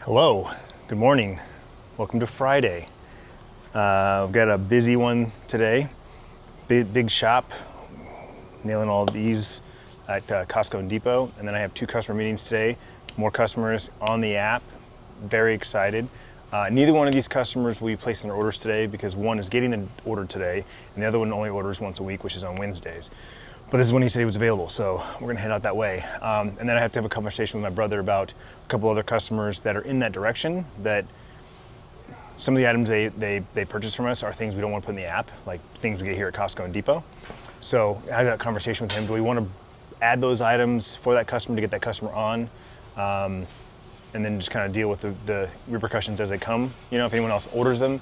Hello, good morning. Welcome to Friday. I've got a busy one today. Big shop, nailing all of these at Costco and Depot. And then I have 2 customer meetings today. More customers on the app. Very excited. Neither one of these customers will be placing their orders today because one is getting the order today and the other one only orders once a week, which is on Wednesdays. But this is when he said he was available, so we're gonna head out that way. And then I have to have a conversation with my brother about a couple other customers that are in that direction, that some of the items they purchase from us are things we don't want to put in the app, like things we get here at Costco and Depot. So I had that conversation with him. Do we want to add those items for that customer to get that customer on? And then just kind of deal with the repercussions as they come. You know, if anyone else orders them,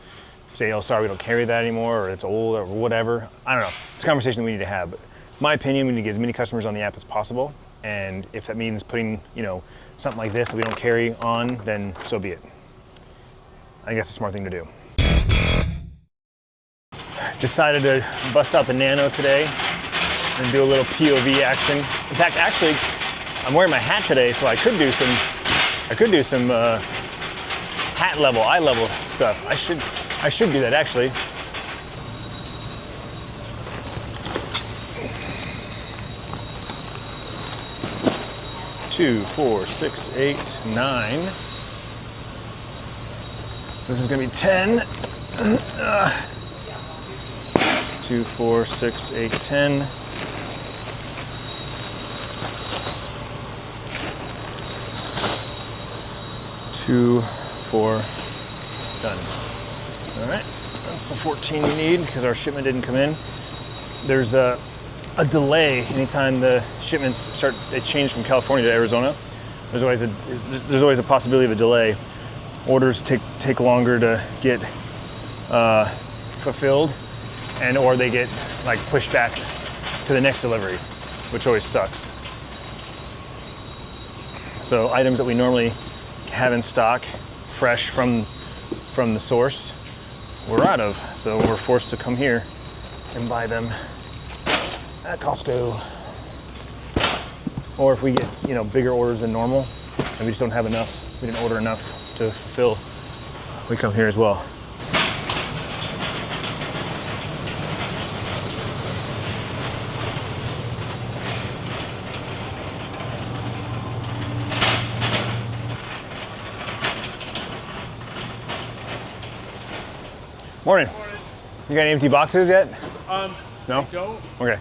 say, oh, sorry, we don't carry that anymore, or it's old, or whatever. I don't know. It's a conversation that we need to have. But my opinion, we need to get as many customers on the app as possible. And if that means putting, you know, something like this that we don't carry on, then so be it. I think that's a smart thing to do. Decided to bust out the Nano today and do a little POV action. In fact, actually, I'm wearing my hat today, so I could do some hat level, eye level stuff. I should do that actually. Two, 4, 6, 8, 9. So this is gonna be 10. 2, 4, 6, 8, 10. 2, 4, done. All right, that's the 14 we need because our shipment didn't come in. There's a delay anytime the shipments they change from California to Arizona. There's always a possibility of a delay. Orders take longer to get fulfilled, and or they get like pushed back to the next delivery, which always sucks. So items that we normally have in stock, fresh from the source, we're out of. So we're forced to come here and buy them at Costco. Or if we get, you know, bigger orders than normal and we just don't have enough, we didn't order enough to fulfill, we come here as well. Morning. Morning. You got any empty boxes yet? No? Go. Okay.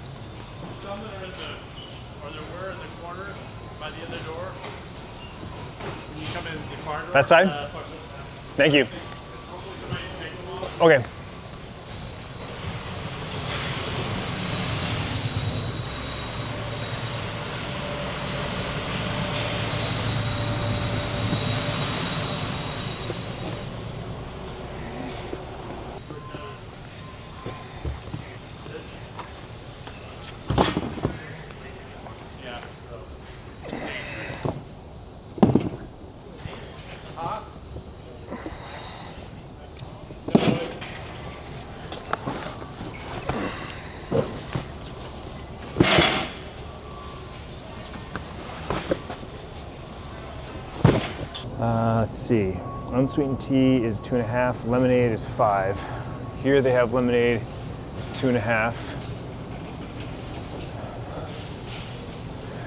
Some that are there were in the corner by the other door. When you come in the far door. That side? Thank you. Okay. Let's see. Unsweetened tea is 2.5. Lemonade is 5. Here they have lemonade 2.5.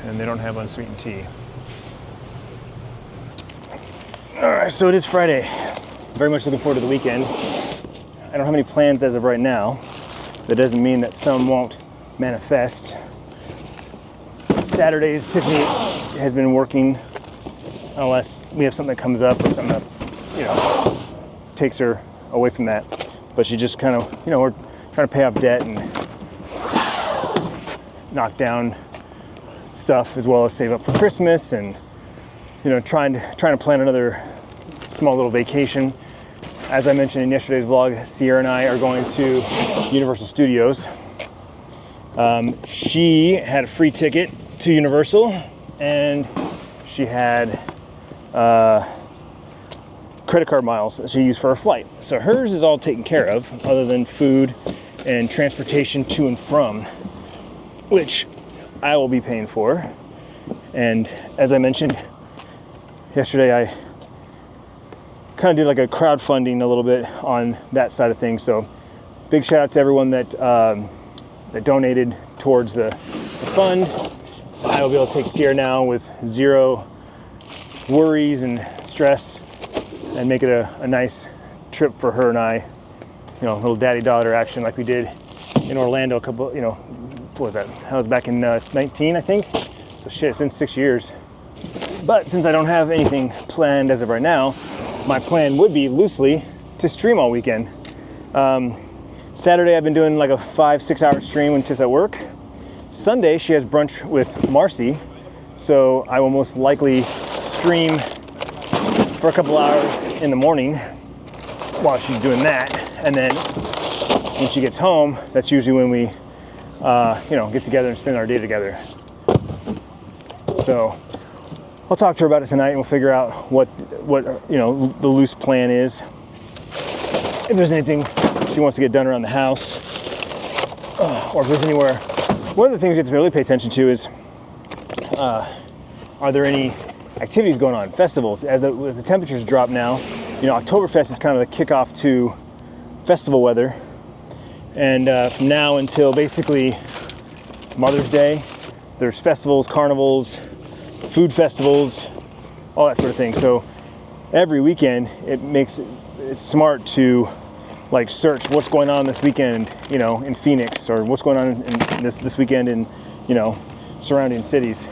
And they don't have unsweetened tea. All right, so it is Friday. Very much looking forward to the weekend. I don't have any plans as of right now. That doesn't mean that some won't manifest. Saturdays, Tiffany has been working unless we have something that comes up or something that, you know, takes her away from that. But she just kind of, you know, we're trying to pay off debt and knock down stuff as well as save up for Christmas and, you know, trying to plan another small little vacation. As I mentioned in yesterday's vlog, Sierra and I are going to Universal Studios. She had a free ticket to Universal and she had credit card miles that she used for her flight. So hers is all taken care of other than food and transportation to and from, which I will be paying for. And as I mentioned yesterday, I kind of did like a crowdfunding a little bit on that side of things. So big shout out to everyone that that donated towards the fund. I will be able to take Sierra now with zero worries and stress and make it a nice trip for her and I. You know, little daddy-daughter action like we did in Orlando a couple, you know, what was that? That was back in 19, I think. So shit, it's been 6 years. But since I don't have anything planned as of right now, my plan would be loosely to stream all weekend. Saturday I've been doing like a 5-6 hour stream when Tiff's at work. Sunday she has brunch with Marcy, so I will most likely stream for a couple hours in the morning while she's doing that, and then when she gets home, that's usually when we you know, get together and spend our day together. So I'll talk to her about it tonight and we'll figure out what you know, the loose plan is. If there's anything she wants to get done around the house, or if there's anywhere. One of the things you have to really pay attention to is, are there any activities going on, festivals? As the temperatures drop now, you know, Oktoberfest is kind of the kickoff to festival weather. And from now until basically Mother's Day, there's festivals, carnivals, food festivals, all that sort of thing. So every weekend it's smart to like search what's going on this weekend, you know, in Phoenix, or what's going on in this weekend in, you know, surrounding cities.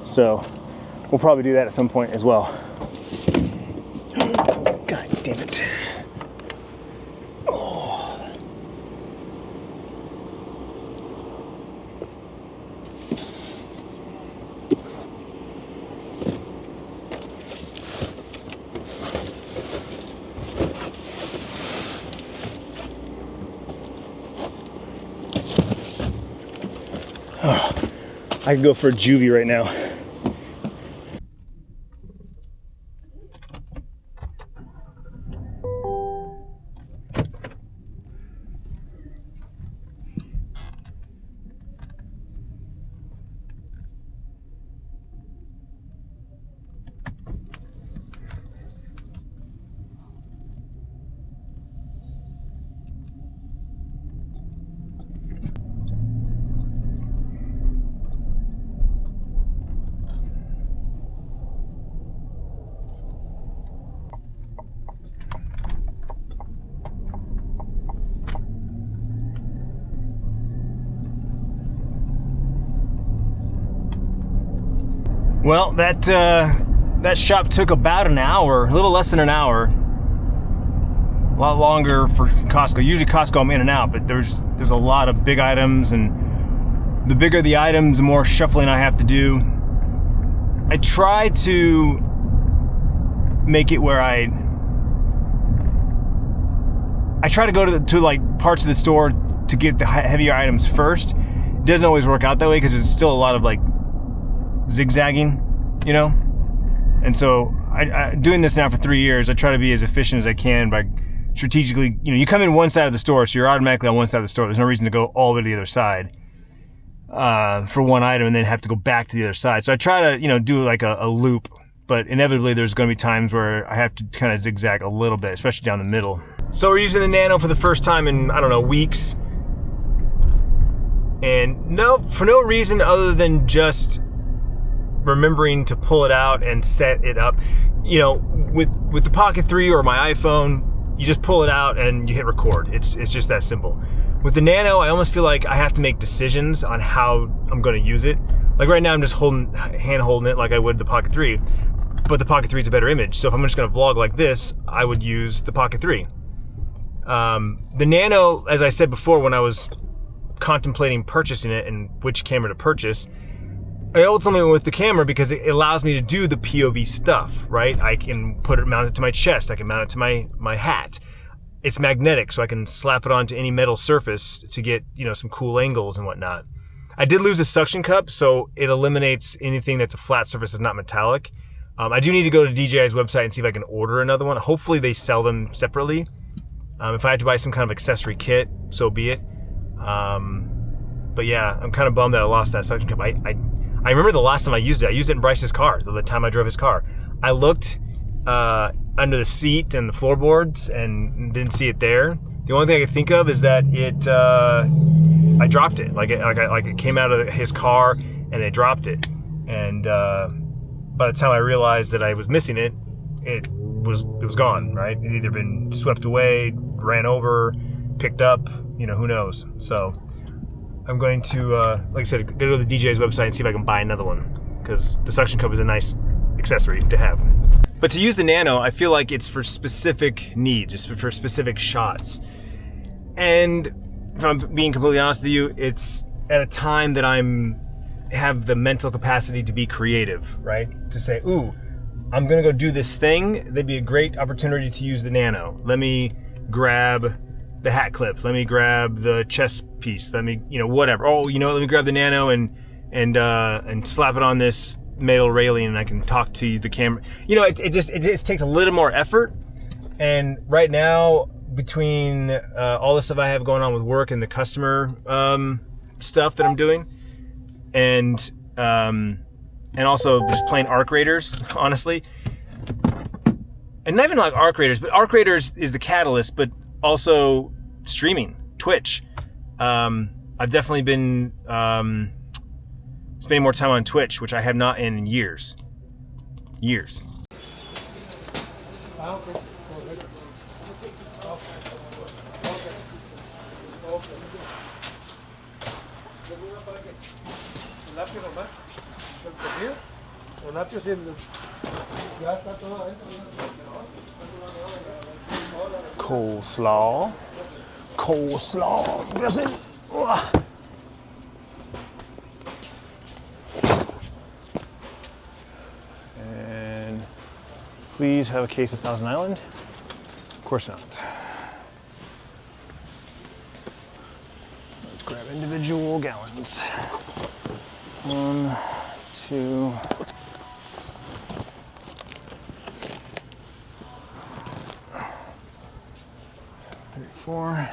So we'll probably do that at some point as well. God damn it. I could go for a juvie right now. Well, that shop took about an hour, a little less than an hour. A lot longer for Costco. Usually Costco I'm in and out, but there's a lot of big items, and the bigger the items, the more shuffling I have to do. I try to make it where I try to go to like parts of the store to get the heavier items first. It doesn't always work out that way because there's still a lot of like zigzagging, you know? And so I doing this now for 3 years, I try to be as efficient as I can by strategically, you know, you come in one side of the store, so you're automatically on one side of the store. There's no reason to go all the way to the other side for one item and then have to go back to the other side. So I try to, you know, do like a loop, but inevitably there's going to be times where I have to kind of zigzag a little bit, especially down the middle. So we're using the Nano for the first time in, I don't know, weeks. And for no reason other than just remembering to pull it out and set it up. You know, with the Pocket 3 or my iPhone, you just pull it out and you hit record. It's just that simple. With the Nano, I almost feel like I have to make decisions on how I'm going to use it. Like right now, I'm just hand holding it like I would the Pocket 3, but the Pocket 3 is a better image. So if I'm just going to vlog like this, I would use the Pocket 3. The Nano, as I said before, when I was contemplating purchasing it and which camera to purchase, I ultimately went with the camera because it allows me to do the POV stuff, right? I can mount it to my chest. I can mount it to my hat. It's magnetic, so I can slap it onto any metal surface to get, you know, some cool angles and whatnot. I did lose a suction cup, so it eliminates anything that's a flat surface that's not metallic. I do need to go to DJI's website and see if I can order another one. Hopefully they sell them separately. If I had to buy some kind of accessory kit, so be it. But yeah, I'm kind of bummed that I lost that suction cup. I remember the last time I used it in Bryce's car, the time I drove his car. I looked under the seat and the floorboards and didn't see it there. The only thing I could think of is that I dropped it. Like it came out of his car and it dropped it. And by the time I realized that I was missing it, it was gone, right? It either been swept away, ran over, picked up, who knows. So I'm going to, like I said, go to the DJ's website and see if I can buy another one, because the suction cup is a nice accessory to have. But to use the Nano, I feel like it's for specific needs. It's for specific shots. And if I'm being completely honest with you, it's at a time that have the mental capacity to be creative, right? To say, ooh, I'm gonna go do this thing. That'd be a great opportunity to use the Nano. Let me grab the hat clips. Let me grab the chest piece. Let me, whatever. Oh, let me grab the Nano and slap it on this metal railing, and I can talk to the camera. It just takes a little more effort. And right now, between all the stuff I have going on with work and the customer stuff that I'm doing, and also just playing Ark Raiders, honestly, and not even like Ark Raiders, but Ark Raiders is the catalyst, but also streaming, Twitch. I've definitely been spending more time on Twitch, which I have not in years. Coleslaw dressing. And please have a case of Thousand Island. Of course not. Let's grab individual gallons. 1, 2. 4.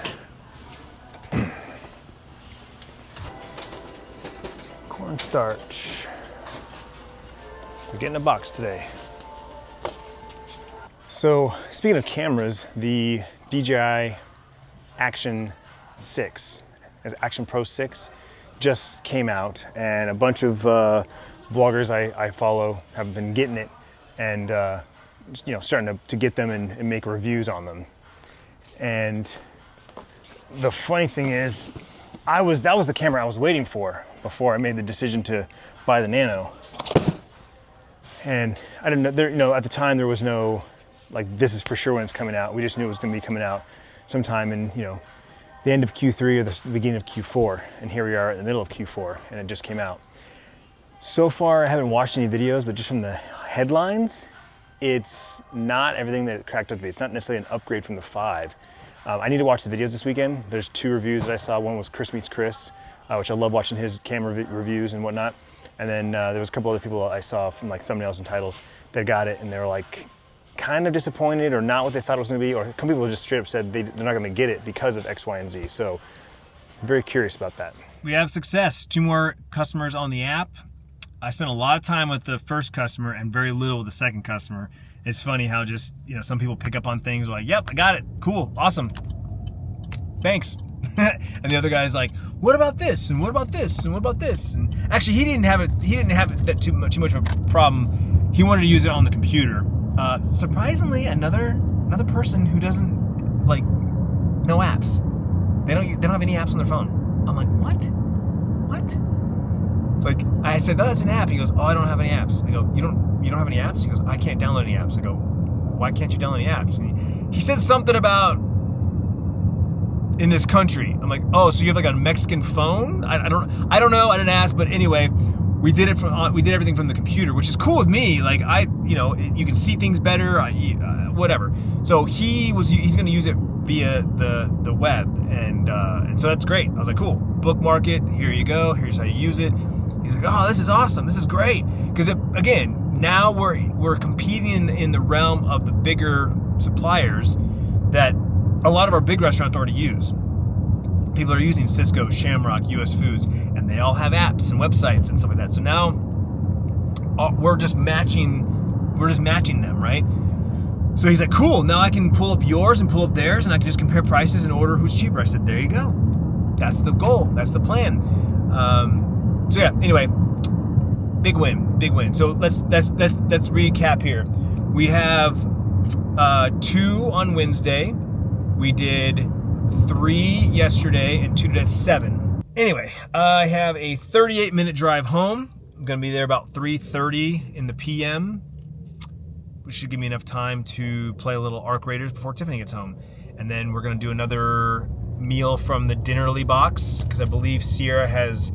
Cornstarch. We're getting a box today. So, speaking of cameras, the DJI Action 6, as Action Pro 6, just came out, and a bunch of vloggers I follow have been getting it, and starting to get them and make reviews on them. And the funny thing is, that was the camera I was waiting for before I made the decision to buy the Nano. And I didn't know, at the time there was no, like, this is for sure when it's coming out. We just knew it was going to be coming out sometime in, the end of Q3 or the beginning of Q4. And here we are in the middle of Q4, and it just came out. So far, I haven't watched any videos, but just from the headlines, it's not everything that it cracked up to be. It's not necessarily an upgrade from the 5. I need to watch the videos this weekend. There's 2 reviews that I saw. One was Chris Meets Chris, which I love watching his camera reviews and whatnot. And then there was a couple other people I saw from like thumbnails and titles that got it, and they were like kind of disappointed or not what they thought it was going to be, or some people just straight up said they're not going to get it because of X, Y, and Z. So I'm very curious about that. We have success. 2 more customers on the app. I spent a lot of time with the first customer and very little with the second customer. It's funny how just, some people pick up on things like, yep, I got it. Cool. Awesome. Thanks. And the other guy's like, what about this? And what about this? And what about this? And actually, he didn't have it that too much of a problem. He wanted to use it on the computer. Surprisingly, another person who doesn't no apps. They don't have any apps on their phone. I'm like, what? Like, I said, oh, it's an app. He goes, oh, I don't have any apps. I go, you don't have any apps? He goes, I can't download any apps. I go, why can't you download any apps? And he said something about in this country. I'm like, oh, so you have like a Mexican phone? I don't know. I didn't ask, but anyway, we did everything from the computer, which is cool with me. Like you can see things better, whatever. So he's going to use it via the web, and so that's great. I was like, cool, bookmark it. Here you go. Here's how you use it. He's like, oh, this is awesome. This is great. Because again, now we're competing in the realm of the bigger suppliers that a lot of our big restaurants already use. People are using Cisco, Shamrock, US Foods, and they all have apps and websites and stuff like that. So now we're just matching them, right? So he's like, cool, now I can pull up yours and pull up theirs, and I can just compare prices and order who's cheaper. I said, there you go. That's the goal. That's the plan. So yeah, anyway, big win, big win. So let's recap here. We have 2 on Wednesday. We did 3 yesterday and 2 today, 7. Anyway, I have a 38-minute drive home. I'm gonna be there about 3:30 in the PM, which should give me enough time to play a little Ark Raiders before Tiffany gets home. And then we're gonna do another meal from the dinnerly box, because I believe Sierra has,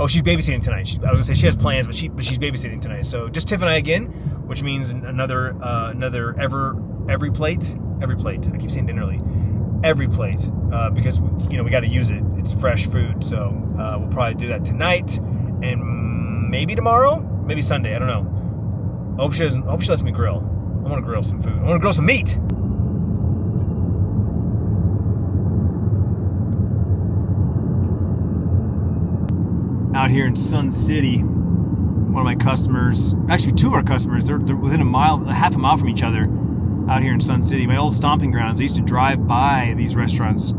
she's babysitting tonight. I was gonna say she has plans, but she's babysitting tonight. So just Tiff and I again, which means another every plate. I keep saying dinnerly. Every plate, because we got to use it. It's fresh food, so we'll probably do that tonight and maybe tomorrow, maybe Sunday. I don't know. I hope she lets me grill. I want to grill some food. I want to grill some meat. Out here in Sun City, one of my customers, actually 2 of our customers, they're within half a mile from each other. Out here in Sun City, my old stomping grounds. I used to drive by these restaurants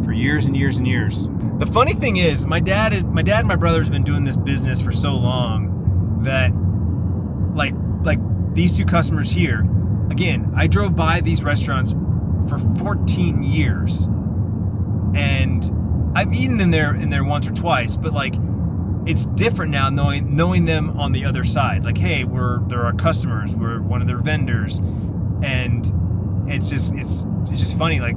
for years and years and years. The funny thing is, my dad and my brother has been doing this business for so long that, like these 2 customers here, again, I drove by these restaurants for 14 years, and I've eaten in there once or twice, but like, it's different now knowing them on the other side. Like, hey, they're our customers. We're one of their vendors. And it's just funny. Like,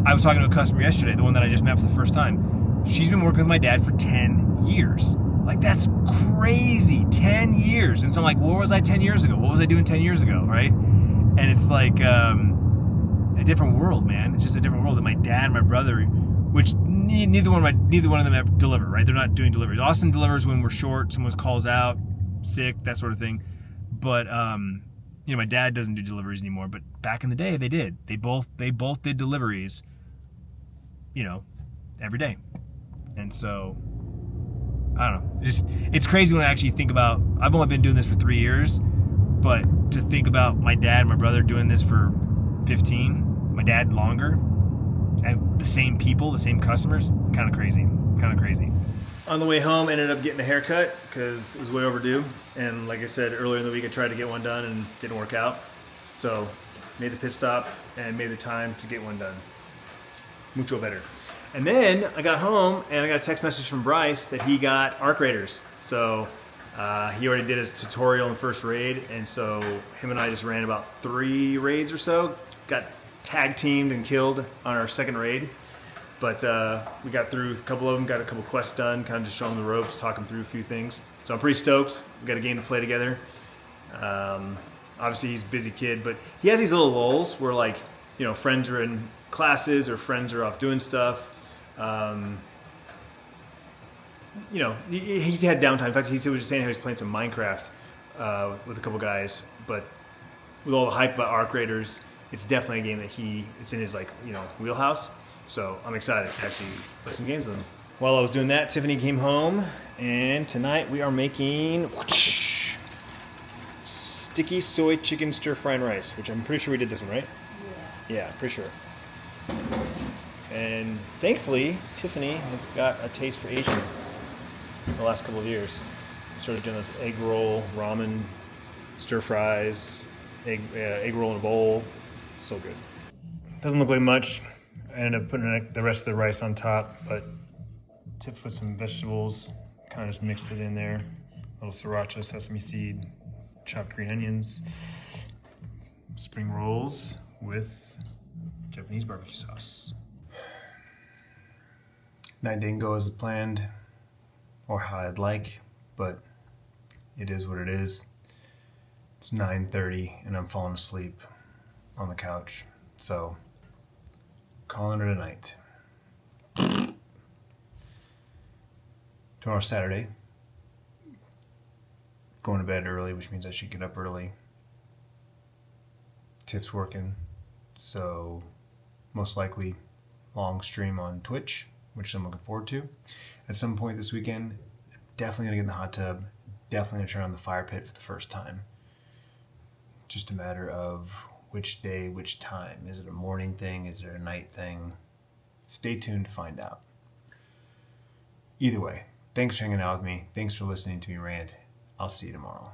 I was talking to a customer yesterday, the one that I just met for the first time. She's been working with my dad for 10 years. Like, that's crazy. 10 years. And so I'm like, where was I 10 years ago? What was I doing 10 years ago, right? And it's like a different world, man. It's just a different world. That my dad and my brother, which neither one of them ever deliver, right? They're not doing deliveries. Austin delivers when we're short, someone calls out, sick, that sort of thing. But my dad doesn't do deliveries anymore, but back in the day they did. They both did deliveries, every day. And so I don't know. It's crazy when I actually think about, I've only been doing this for 3 years, but to think about my dad and my brother doing this for 15, my dad longer, and the same people, the same customers, kind of crazy. On the way home, ended up getting a haircut because it was way overdue. And like I said earlier in the week, I tried to get one done and didn't work out. So made the pit stop and made the time to get one done. Mucho better. And then I got home and I got a text message from Bryce that he got Ark Raiders. So he already did his tutorial in the first raid. And so him and I just ran about 3 raids or so. Got tag teamed and killed on our second raid. But we got through a couple of them, got a couple quests done, kind of just showing the ropes, talking through a few things. So I'm pretty stoked. We got a game to play together. Obviously he's a busy kid, but he has these little lulls where, like, friends are in classes or friends are off doing stuff. He's had downtime. In fact, he was just saying how he's playing some Minecraft with a couple guys. But with all the hype about Ark Raiders, it's definitely a game that it's in his wheelhouse. So I'm excited to actually play some games with him. While I was doing that, Tiffany came home, and tonight we are making sticky soy chicken stir fry and rice, which I'm pretty sure we did this one, right? Yeah, pretty sure. And thankfully, Tiffany has got a taste for Asian the last couple of years. Started doing this egg roll, ramen, stir fries, egg roll in a bowl. So good. Doesn't look like much. I ended up putting the rest of the rice on top, but Tiff put some vegetables, kind of just mixed it in there. A little sriracha, sesame seed, chopped green onions, spring rolls with Japanese barbecue sauce. Night didn't go as planned or how I'd like, but it is what it is. It's 9:30 and I'm falling asleep on the couch, so calling it a night. Tomorrow's Saturday. Going to bed early, which means I should get up early. Tiff's working, so most likely long stream on Twitch, which I'm looking forward to. At some point this weekend, definitely gonna get in the hot tub, definitely gonna turn on the fire pit for the first time. Just a matter of which day, which time. Is it a morning thing? Is it a night thing? Stay tuned to find out. Either way, thanks for hanging out with me. Thanks for listening to me rant. I'll see you tomorrow.